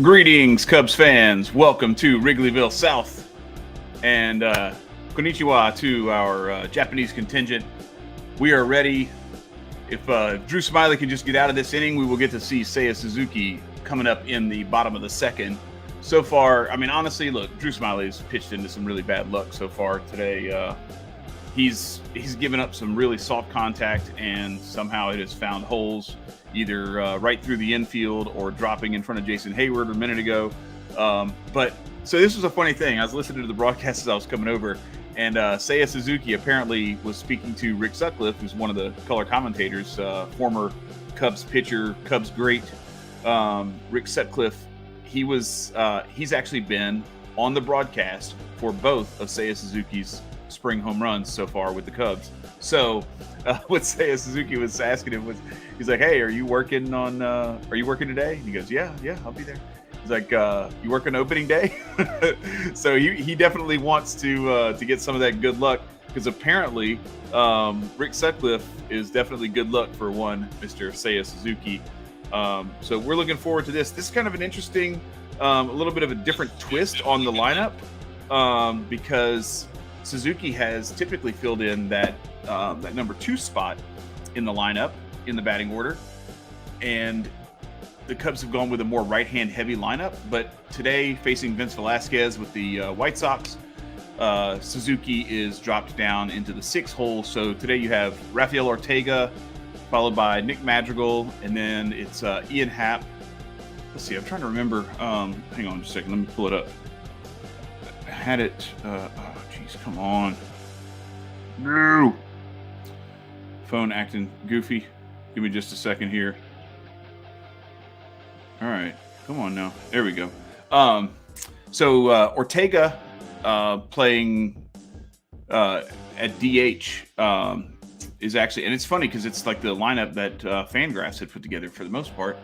Greetings, Cubs fans. Welcome to Wrigleyville South. And konnichiwa to our Japanese contingent. We are ready. If Drew Smyly can just get out of this inning, we will get to see Seiya Suzuki coming up in the bottom of the second. So far, I mean, honestly, look, Drew Smyly's pitched into some really bad luck so far today. He's given up some really soft contact, and somehow it has found holes, either right through the infield or dropping in front of Jason Hayward a minute ago. But so this was a funny thing. I was listening to the broadcast as I was coming over, and Seiya Suzuki apparently was speaking to Rick Sutcliffe, who's one of the color commentators, former Cubs pitcher, Cubs great. Rick Sutcliffe, he's actually been on the broadcast for both of Seiya Suzuki's spring home runs so far with the Cubs. So what Seiya Suzuki was asking him was, he's like, "Hey, are you working today?" And he goes, "Yeah, I'll be there." He's like, "You working opening day?" So he definitely wants to get some of that good luck, because apparently Rick Sutcliffe is definitely good luck for one Mr. Seiya Suzuki. So we're looking forward to this. This is kind of an interesting, a little bit of a different twist on the lineup, because Suzuki has typically filled in that number 2 spot in the lineup in the batting order, and the Cubs have gone with a more right-hand heavy lineup. But today, facing Vince Velasquez with the White Sox, Suzuki is dropped down into the 6th hole. So today you have Rafael Ortega, followed by Nick Madrigal, and then it's Ian Happ. Let's see, I'm trying to remember. Hang on just a second. Let me pull it up. I had it. Come on. No. Phone acting goofy. Give me just a second here. All right. Come on now. There we go. So Ortega playing at DH is actually, and it's funny because it's like the lineup that Fangraphs had put together for the most part.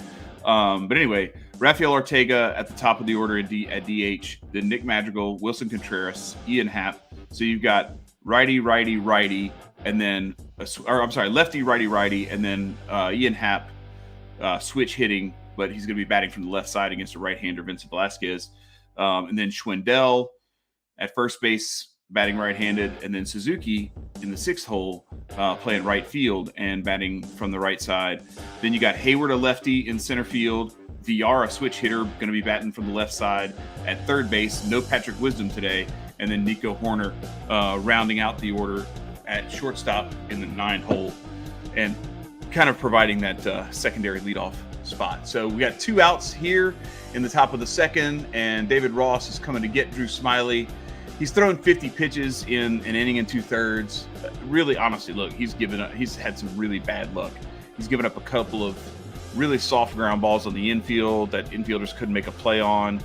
But anyway, Rafael Ortega at the top of the order at DH, then Nick Madrigal, Wilson Contreras, Ian Happ. So you've got righty, and then, lefty, righty, and then Ian Happ switch hitting, but he's going to be batting from the left side against a right-hander, Vincent Velasquez. And then Schwindel at first base, batting right-handed, and then Suzuki in the 6th hole playing right field and batting from the right side. Then you got Hayward, a lefty, in center field. VR, a switch hitter, going to be batting from the left side at third base. No Patrick Wisdom today. And then Nico Horner rounding out the order at shortstop in the 9th hole, and kind of providing that secondary leadoff spot. So we got 2 outs here in the top of the 2nd, and David Ross is coming to get Drew Smyly. He's thrown 50 pitches in an inning and 2/3. Really, honestly, look, he's had some really bad luck. He's given up a couple of really soft ground balls on the infield that infielders couldn't make a play on,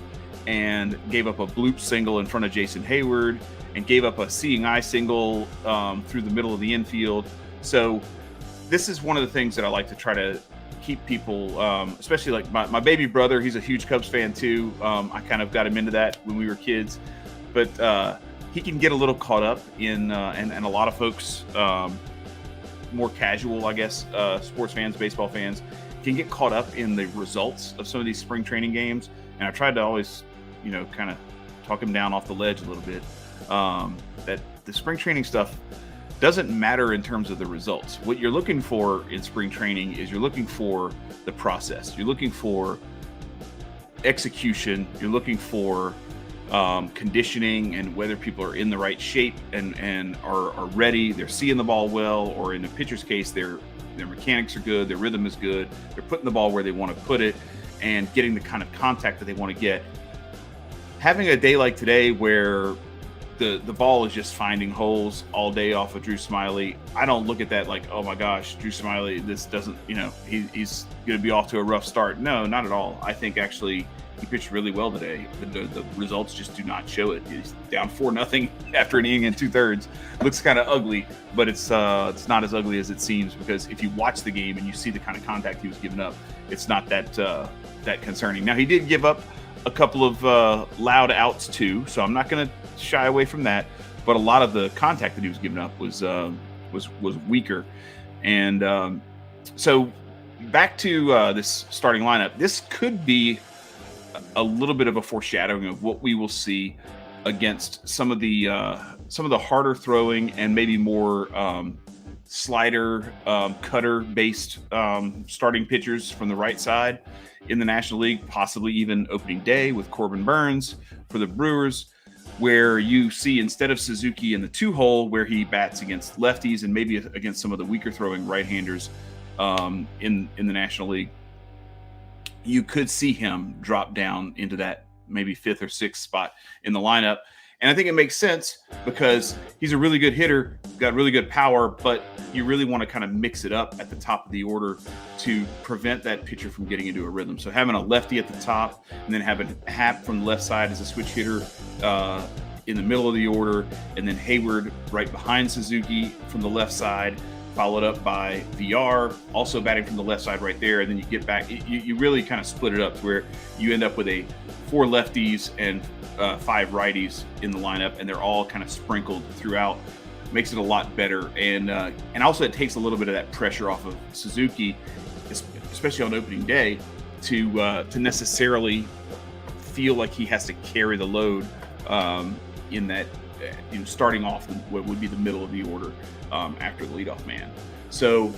and gave up a bloop single in front of Jason Hayward, and gave up a seeing eye single through the middle of the infield. So this is one of the things that I like to try to keep people, especially like my baby brother. He's a huge Cubs fan too. I kind of got him into that when we were kids, but he can get a little caught up in, and a lot of folks, more casual, I guess, sports fans, baseball fans, can get caught up in the results of some of these spring training games. And I tried to always, kind of talk him down off the ledge a little bit, that the spring training stuff doesn't matter in terms of the results. What you're looking for in spring training is you're looking for the process. You're looking for execution. You're looking for conditioning, and whether people are in the right shape and are ready, they're seeing the ball well, or in the pitcher's case, their mechanics are good, their rhythm is good, they're putting the ball where they want to put it, and getting the kind of contact that they want to get. Having a day like today where the ball is just finding holes all day off of Drew Smyly, I don't look at that like, oh my gosh, Drew Smyly, this doesn't, he's going to be off to a rough start. No, not at all. I think actually he pitched really well today. The results just do not show it. He's down 4-0 after an inning and 2/3. Looks kind of ugly, but it's not as ugly as it seems, because if you watch the game and you see the kind of contact he was giving up, it's not that concerning. Now, he did give up a couple of loud outs too, so I'm not going to shy away from that. But a lot of the contact that he was giving up was weaker, and so back to this starting lineup. This could be a little bit of a foreshadowing of what we will see against some of the harder throwing and maybe more slider, cutter based starting pitchers from the right side in the National League, possibly even opening day with Corbin Burns for the Brewers, where you see, instead of Suzuki in the 2-hole, where he bats against lefties and maybe against some of the weaker throwing right-handers in the National League, you could see him drop down into that maybe 5th or 6th spot in the lineup. And I think it makes sense because he's a really good hitter, got really good power, but you really want to kind of mix it up at the top of the order to prevent that pitcher from getting into a rhythm. So having a lefty at the top and then having Happ from the left side as a switch hitter in the middle of the order, and then Hayward right behind Suzuki from the left side, followed up by VR, also batting from the left side right there. And then you get back, you really kind of split it up to where you end up with 4 lefties and 5 righties in the lineup, and they're all kind of sprinkled throughout. Makes it a lot better, and also it takes a little bit of that pressure off of Suzuki, especially on opening day, to necessarily feel like he has to carry the load in that, starting off what would be the middle of the order after the leadoff man. So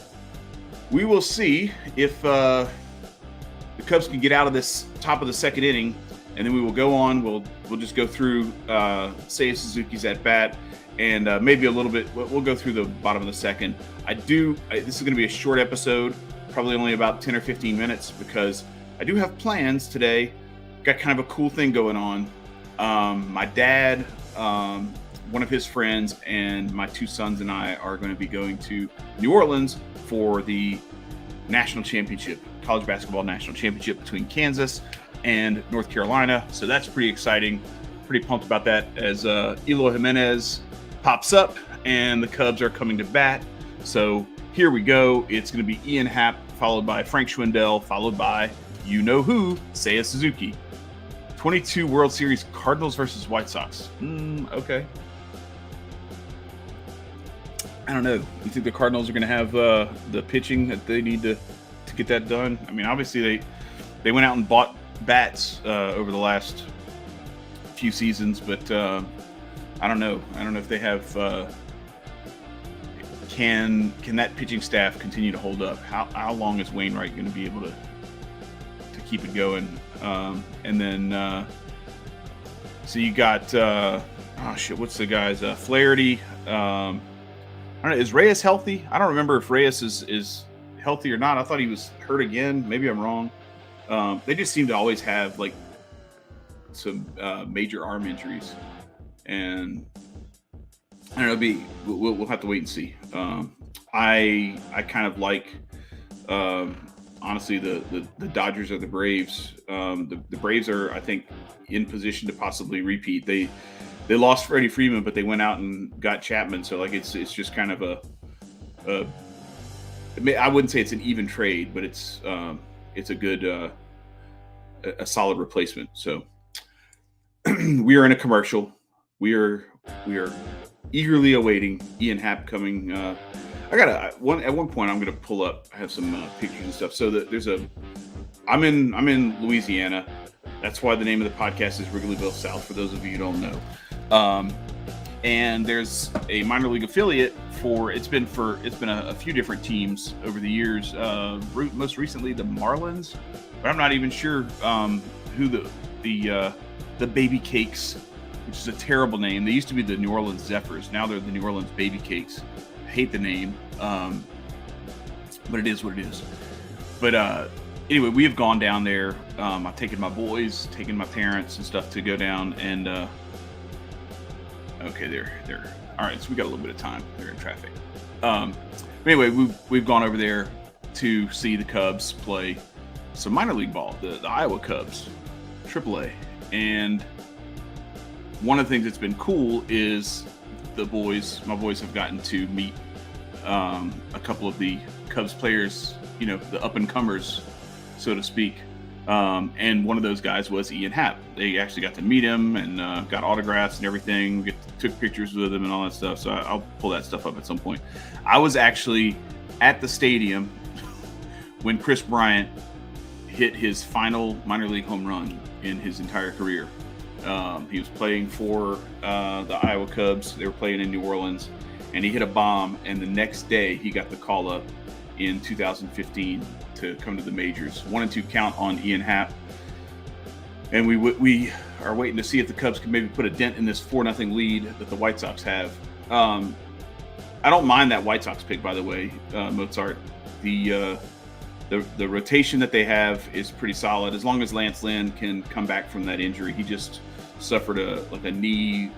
we will see if the Cubs can get out of this top of the second inning, and then we will go on. We'll just go through Seiya Suzuki's at bat, and maybe a little bit. We'll go through the bottom of the second. This is going to be a short episode, probably only about 10 or 15 minutes, because I do have plans today. Got kind of a cool thing going on. My dad, one of his friends, and my 2 sons and I are going to be going to New Orleans for the national championship, college basketball national championship between Kansas and North Carolina. So that's pretty exciting. Pretty pumped about that, as Eloy Jimenez pops up and the Cubs are coming to bat. So here we go. It's going to be Ian Happ, followed by Frank Schwindel, followed by you-know-who, Seiya Suzuki. 22 World Series Cardinals versus White Sox. Okay. I don't know. You think the Cardinals are going to have the pitching that they need to get that done? I mean, obviously they went out and bought bats over the last few seasons, but I don't know. I don't know if they have. Can that pitching staff continue to hold up? How long is Wainwright going to be able to keep it going? And then so you got what's the guys? Flaherty. I don't know. Is Reyes healthy? I don't remember if Reyes is healthy or not. I thought he was hurt again. Maybe I'm wrong. They just seem to always have like some major arm injuries, and I don't know. We'll have to wait and see. I kind of like honestly the Dodgers or the Braves. The Braves are, I think, in position to possibly repeat. They lost Freddie Freeman, but they went out and got Chapman. So like it's just kind of I wouldn't say it's an even trade, but it's a good a solid replacement. So we are in a commercial. We are eagerly awaiting Ian Happ coming. At one point I'm gonna pull up. I have some pictures and stuff. So I'm in Louisiana. That's why the name of the podcast is Wrigleyville South, for those of you who don't know. And there's a minor league affiliate it's been a few different teams over the years. Most recently the Marlins, but I'm not even sure who the Baby Cakes, which is a terrible name. They used to be the New Orleans Zephyrs. Now they're the New Orleans Baby Cakes. I hate the name, but it is what it is. But anyway, we have gone down there. I've taken my boys, taken my parents and stuff to go down, and okay, they're all right. So we got a little bit of time. They're in traffic. Anyway, we've gone over there to see the Cubs play some minor league ball, the Iowa Cubs, AAA. And one of the things that's been cool is my boys have gotten to meet a couple of the Cubs players, the up-and-comers, so to speak. And one of those guys was Ian Happ. They actually got to meet him and got autographs and everything. Took pictures with him and all that stuff. So I'll pull that stuff up at some point. I was actually at the stadium when Chris Bryant hit his final minor league home run in his entire career. He was playing for the Iowa Cubs. They were playing in New Orleans, and he hit a bomb. And the next day, he got the call up in 2015 to come to the majors. 1-2 count on Ian Happ, and we are waiting to see if the Cubs can maybe put a dent in this 4-0 lead that the White Sox have. I don't mind that White Sox pick, by the way, Mozart. The rotation that they have is pretty solid as long as Lance Lynn can come back from that injury. He just suffered a knee.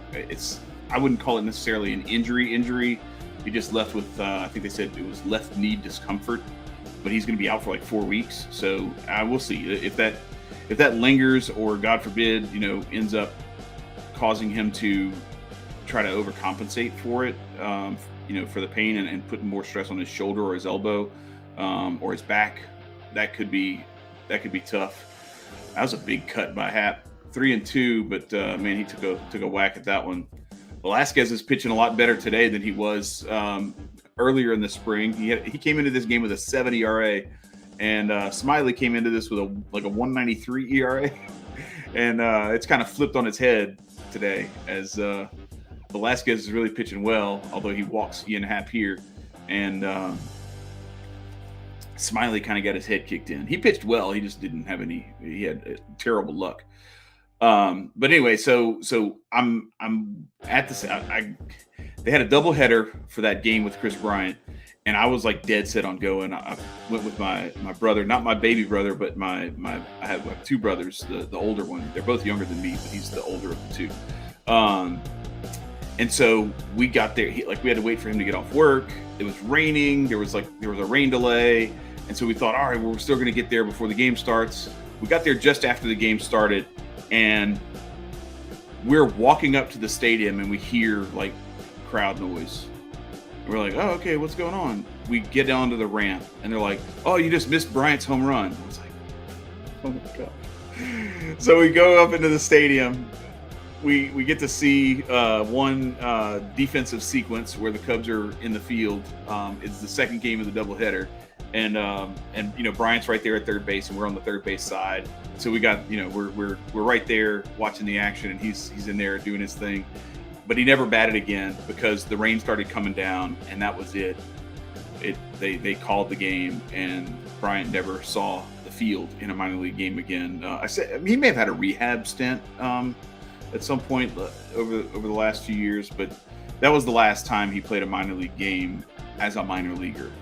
I wouldn't call it necessarily an injury. He just left with I think they said it was left knee discomfort, but he's going to be out for like 4 weeks. So we'll see if that lingers, or God forbid, ends up causing him to try to overcompensate for it, for the pain and putting more stress on his shoulder or his elbow. Or his back, that could be tough. That was a big cut by Happ, 3-2, but man, he took a whack at that one. Velasquez is pitching a lot better today than he was earlier in the spring. He came into this game with a 7 ERA, and Smyly came into this with a 1.93 ERA, and it's kind of flipped on its head today as Velasquez is really pitching well, although he walks Ian Happ here, and Smyly kind of got his head kicked in. He pitched well. He just didn't have any. He had terrible luck. But anyway, so I'm at this. They had a doubleheader for that game with Chris Bryant, and I was like dead set on going. I went with my brother, not my baby brother, but I have like 2 brothers. The older one, they're both younger than me, but he's the older of the 2. And so we got there. We had to wait for him to get off work. It was raining. There was a rain delay. And so we thought, all right, we're still going to get there before the game starts. We got there just after the game started, and we're walking up to the stadium, and we hear like crowd noise. And we're like, oh, okay, what's going on? We get onto the ramp, and they're like, oh, you just missed Bryant's home run. I was like, oh my God. So we go up into the stadium. We get to see one defensive sequence where the Cubs are in the field. It's the second game of the doubleheader, and Bryant's right there at third base, and we're on the third base side. So we got we're right there watching the action, and he's in there doing his thing, but he never batted again because the rain started coming down, and that was it. They called the game, and Bryant never saw the field in a minor league game again. He may have had a rehab stint at some point over the last few years, but that was the last time he played a minor league game as a minor leaguer.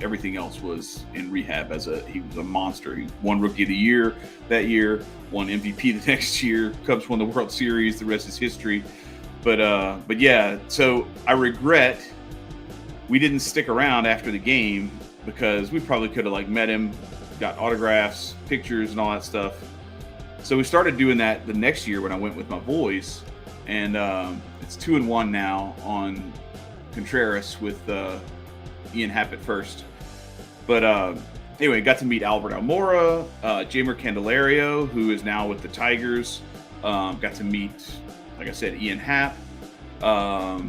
Everything else was in rehab. He was a monster. He won Rookie of the Year that year, won MVP the next year. Cubs won the World Series. The rest is history. But yeah, so I regret we didn't stick around after the game, because we probably could have met him, got autographs, pictures, and all that stuff. So we started doing that the next year when I went with my boys, and it's 2-1 now on Contreras with Ian Happ at first. But anyway, got to meet Albert Almora, Jeimer Candelario, who is now with the Tigers. Got to meet, like I said, Ian Happ. I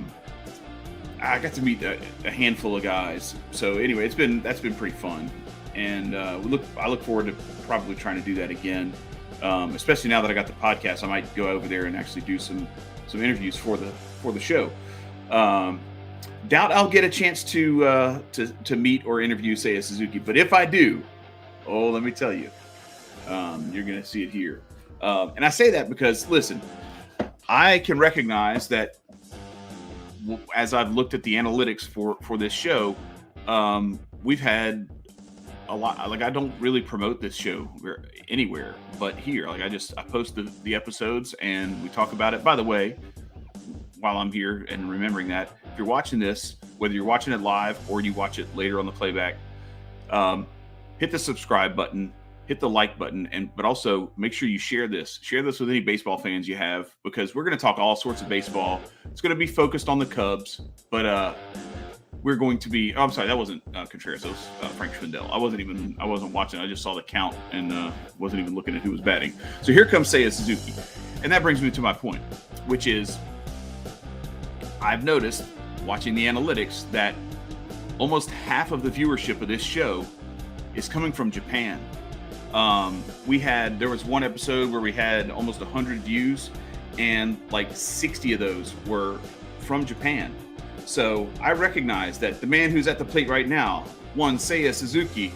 got to meet a handful of guys. So anyway, that's been pretty fun, and I look forward to probably trying to do that again. Especially now that I got the podcast, I might go over there and actually do some interviews for the show. Doubt I'll get a chance to meet or interview Seiya Suzuki, but if I do, let me tell you, you're going to see it here. And I say that because, listen, I can recognize that as I've looked at the analytics for this show, we've had a lot. I don't really promote this show anywhere but here. I post the episodes and we talk about it. By the way, while I'm here and remembering that, if you're watching this, whether you're watching it live or you watch it later on the playback, hit the subscribe button, hit the like button, but also make sure you share this. Share this with any baseball fans you have, because we're going to talk all sorts of baseball. It's going to be focused on the Cubs, but we're going to be. Oh, I'm sorry, that wasn't Contreras. That was Frank Schwindel. I wasn't watching. I just saw the count and wasn't even looking at who was batting. So here comes Seiya Suzuki, and that brings me to my point, which is I've noticed watching the analytics that almost half of the viewership of this show is coming from Japan. There was one episode where we had almost 100 views, and like 60 of those were from Japan. So I recognize that the man who's at the plate right now, one Seiya Suzuki,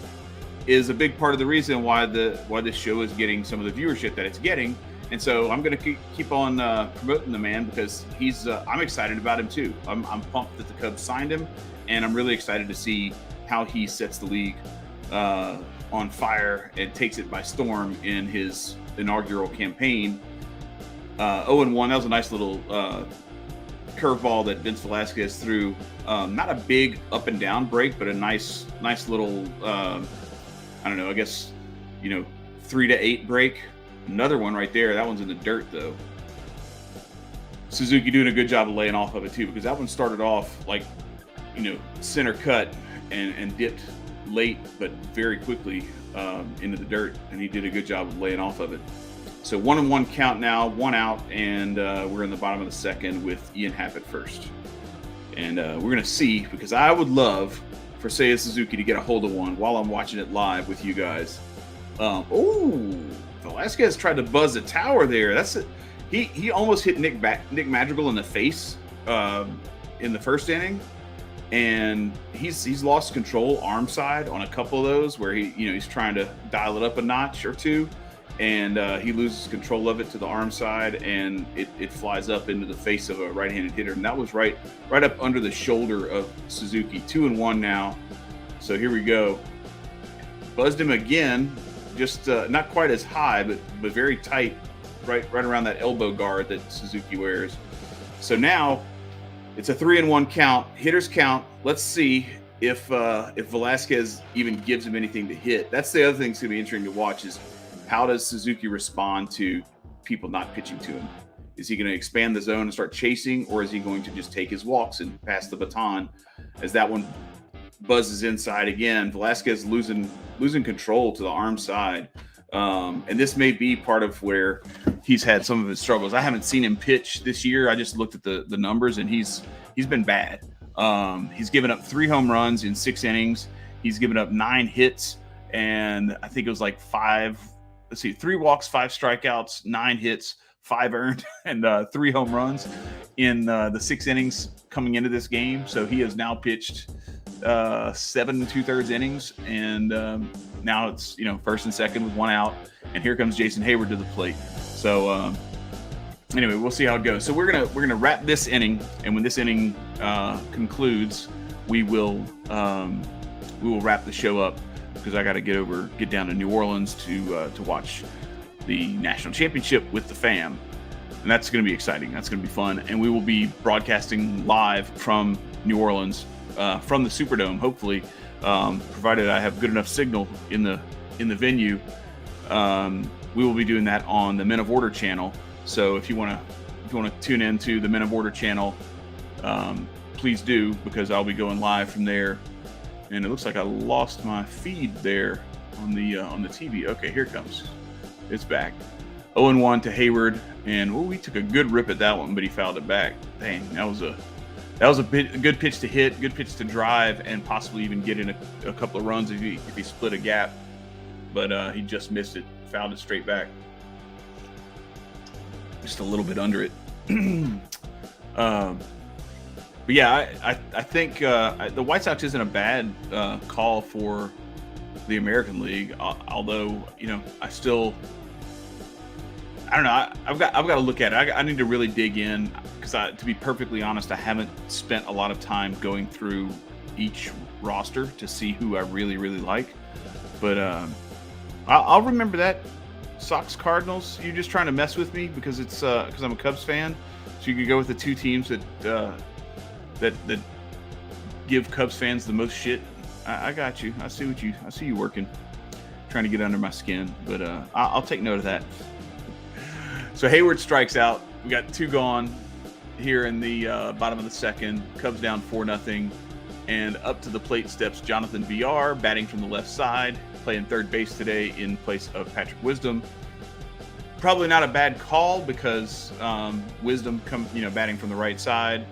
is a big part of the reason why this show is getting some of the viewership that it's getting. And so I'm going to keep on promoting the man, because I'm excited about him too. I'm pumped that the Cubs signed him, and I'm really excited to see how he sets the league on fire and takes it by storm in his inaugural campaign. 0-1, that was a nice little curveball that Vince Velasquez threw. Not a big up and down break, but a nice little, I don't know, I guess, 3-8 break. Another one right there. That one's in the dirt, though. Suzuki doing a good job of laying off of it, too, because that one started off like, center cut and dipped late, but very quickly into the dirt, and he did a good job of laying off of it. So 1-1 count now, 1 out, and we're in the bottom of the second with Ian Happ at first. And we're going to see, because I would love for Seiya Suzuki to get a hold of one while I'm watching it live with you guys. Velasquez tried to buzz the tower there. That's it. He almost hit Nick Madrigal in the face in the first inning, and he's lost control arm side on a couple of those where he's trying to dial it up a notch or two, and he loses control of it to the arm side, and it flies up into the face of a right-handed hitter, and that was right up under the shoulder of Suzuki. 2-1 now. So here we go. Buzzed him again. Just not quite as high, but very tight, right around that elbow guard that Suzuki wears. So now it's a 3-1 count. Hitters count. Let's see if Velasquez even gives him anything to hit. That's the other thing that's going to be interesting to watch, is how does Suzuki respond to people not pitching to him? Is he going to expand the zone and start chasing, or is he going to just take his walks and pass the baton? As that one buzzes inside again, Velasquez losing control to the arm side, and this may be part of where he's had some of his struggles. I haven't seen him pitch this year. I just looked at the numbers, and he's been bad. He's given up 3 home runs in 6 innings. He's given up 9 hits, and I think it was like 3 walks, 5 strikeouts, 9 hits, 5 earned, and 3 home runs in the 6 innings coming into this game. So he has now pitched 7 2/3 innings, and now it's first and second with 1 out, and here comes Jason Hayward to the plate. So anyway, we'll see how it goes. So we're gonna wrap this inning, and when this inning concludes, we will wrap the show up, because I got to get down to New Orleans to watch the national championship with the fam, and that's going to be exciting. That's going to be fun, and we will be broadcasting live from New Orleans, from the Superdome, hopefully, provided I have good enough signal in the venue. We will be doing that on the Men of Order channel. So if you want to tune into the Men of Order channel, please do, because I'll be going live from there. And it looks like I lost my feed there on the TV. Okay, here it comes. It's back. 0-1 to Hayward, and we took a good rip at that one, but he fouled it back. Dang, that was a good pitch to hit, good pitch to drive, and possibly even get in a couple of runs if he split a gap. But he just missed it, fouled it straight back. Just a little bit under it. But yeah, I think the White Sox isn't a bad call for the American League. Although I don't know. I've got to look at it. I need to really dig in, because to be perfectly honest, I haven't spent a lot of time going through each roster to see who I really, really like. But I'll remember that. Sox Cardinals. You're just trying to mess with me because I'm a Cubs fan. So you could go with the 2 teams that give Cubs fans the most shit. I got you. I see you working, trying to get under my skin. But I'll take note of that. So Hayward strikes out. We got 2 gone here in the bottom of the second. Cubs down 4-0, and up to the plate steps Jonathan VR, batting from the left side, playing third base today in place of Patrick Wisdom. Probably not a bad call, because Wisdom batting from the right side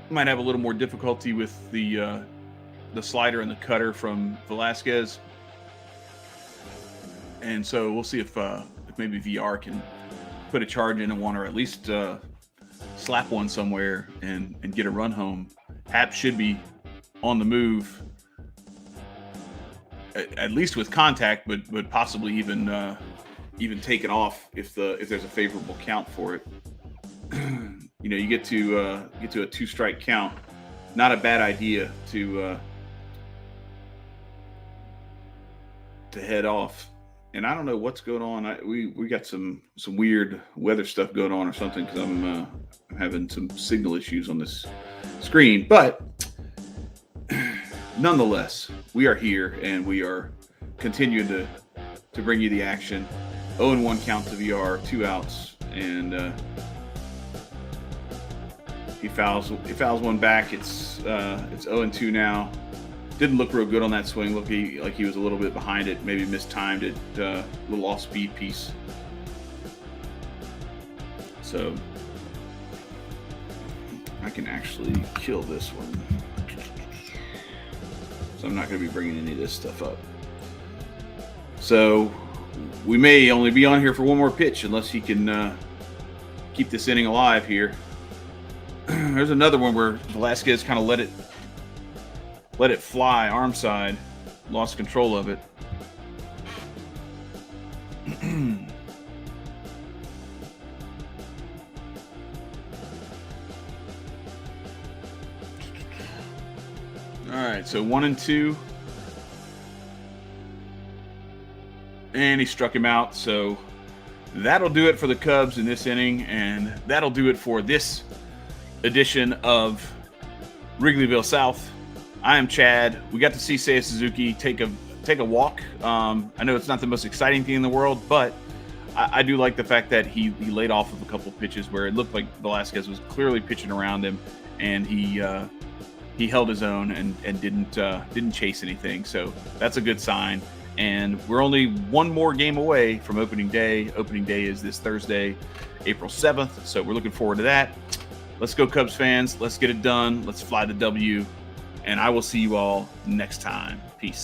might have a little more difficulty with the slider and the cutter from Velasquez. And so we'll see if maybe VR can put a charge in one, or at least slap one somewhere and get a run home. Hap should be on the move, at least with contact, but possibly even take it off if there's a favorable count for it. You get to a 2-strike count. Not a bad idea to head off. And I don't know what's going on. We got some weird weather stuff going on or something, because I'm having some signal issues on this screen. But nonetheless, we are here and we are continuing to bring you the action. 0-1 count to VR, 2 outs, and he fouls one back. It's 0-2 now. Didn't look real good on that swing. Looked like he was a little bit behind it. Maybe mistimed it. A little off-speed piece. So I can actually kill this one. So I'm not going to be bringing any of this stuff up. So we may only be on here for one more pitch unless he can keep this inning alive here. There's another one where Velasquez kind of let it fly, arm side, lost control of it. All right, so 1-2. And he struck him out, so that'll do it for the Cubs in this inning, and that'll do it for this edition of Wrigleyville South. I am Chad. We got to see Seiya Suzuki take a walk. I know it's not the most exciting thing in the world, but I do like the fact that he laid off of a couple pitches where it looked like Velasquez was clearly pitching around him, and he held his own and didn't chase anything. So that's a good sign. And we're only one more game away from opening day. Opening day is this Thursday, April 7th. So we're looking forward to that. Let's go, Cubs fans. Let's get it done. Let's fly the W. And I will see you all next time. Peace.